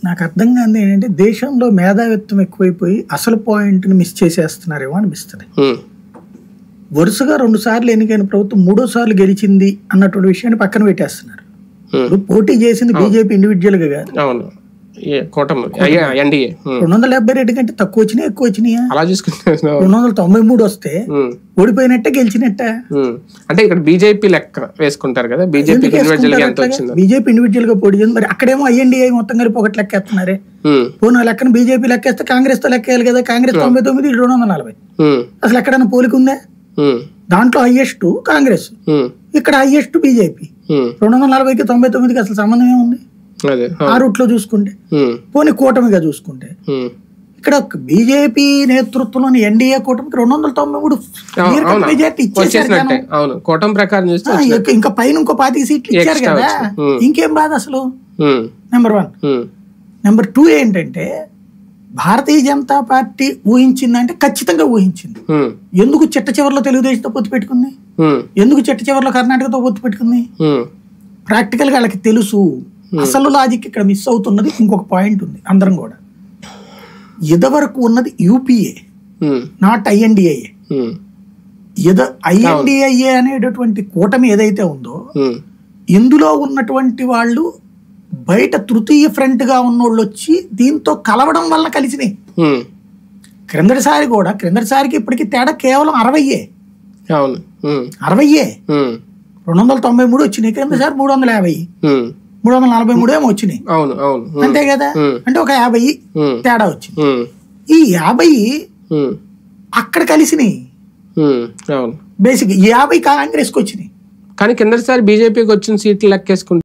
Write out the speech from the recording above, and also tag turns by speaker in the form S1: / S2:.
S1: నాకు అర్థం కాదు ఏంటంటే దేశంలో మేధావిత్వం ఎక్కువైపోయి అసలు పాయింట్ని మిస్ చేసేస్తున్నారేమో అనిపిస్తుంది. వరుసగా 2 సార్లు ఎన్నికైన ప్రభుత్వం 3వ సార్లు గెలిచింది అన్నటువంటి విషయాన్ని పక్కన పెట్టేస్తున్నారు. ఇప్పుడు పోటీ చేసింది బీజేపీ ఇండివిజువల్ గా కాదు, 272 కంటే తక్కువ వచ్చినాయి ఎక్కువ వచ్చినాయా? 293 వస్తే ఓడిపోయినట్టే గెలిచినట్ట.
S2: అంటే ఇక్కడ బీజేపీ లెక్క వేసుకుంటారు కదా, బీజేపీ
S1: ఇండివిజువల్ గా పోటీ చేసింది. మరి అక్కడేమో ఐఎన్డీఏ మొత్తం కలిపి ఒకటి లెక్కేస్తున్నారే. పోనీ లెక్కన బీజేపీ లెక్కేస్తే కాంగ్రెస్ తో లెక్కేయాలి కదా. కాంగ్రెస్ 99, 240. అసలు ఎక్కడైనా పోలిక ఉందా? దాంట్లో హైయెస్ట్ కాంగ్రెస్, ఇక్కడ హైయెస్ట్ బీజేపీ. 240కి 99కి అసలు సంబంధం ఏముంది ఆ రూట్ లో చూసుకుంటే? పోనీ కూటమిగా చూసుకుంటే ఇక్కడ బీజేపీ నేతృత్వంలోని ఎన్డీఏ కూటమికి 293 మెజార్టీ ఇచ్చేసారు.
S2: కూటమి ప్రకారం
S1: ఇంకా పైన ఇంకో 25 సీట్లు ఇచ్చారు కదా, ఇంకేం బాధ అసలు? నెంబర్ 1. నెంబర్ 2 ఏంటంటే భారతీయ జనతా పార్టీ ఊహించిందంటే ఖచ్చితంగా ఊహించింది. ఎందుకు చిట్ట చివరిలో తెలుగుదేశంతో పొత్తు పెట్టుకుంది? ఎందుకు చిట్ట చివరిలో కర్ణాటకతో పొత్తు పెట్టుకుంది? ప్రాక్టికల్ గా వాళ్ళకి తెలుసు. అసలు లాజిక్ ఇక్కడ మిస్ అవుతున్నది. ఇంకొక పాయింట్ ఉంది. అందరం కూడా ఇదివరకు ఉన్నది యూపీఏ, నాట్ ఐఎన్డిఏ. ఐఎన్డిఏ అనేటటువంటి కూటమి ఏదైతే ఉందో ఇందులో ఉన్నటువంటి వాళ్ళు బయట తృతీయ ఫ్రంట్ గా ఉన్నోళ్ళు వచ్చి దీంతో కలవడం వల్ల కలిసినాయి. క్రిందటిసారికి ఇప్పటికి తేడా కేవలం 60. 293 వచ్చినాయి, క్రిందసారి 350, 343 ఏమో వచ్చినాయి. అంతే కదా, అంటే ఒక 50 తేడా వచ్చింది. ఈ 50 అక్కడ కలిసినాయి. బేసిక్ 50 కాంగ్రెస్ కి వచ్చినాయి.
S2: కానీ కిందసారి బీజేపీకి వచ్చిన సీట్లు లెక్కేసుకుంటే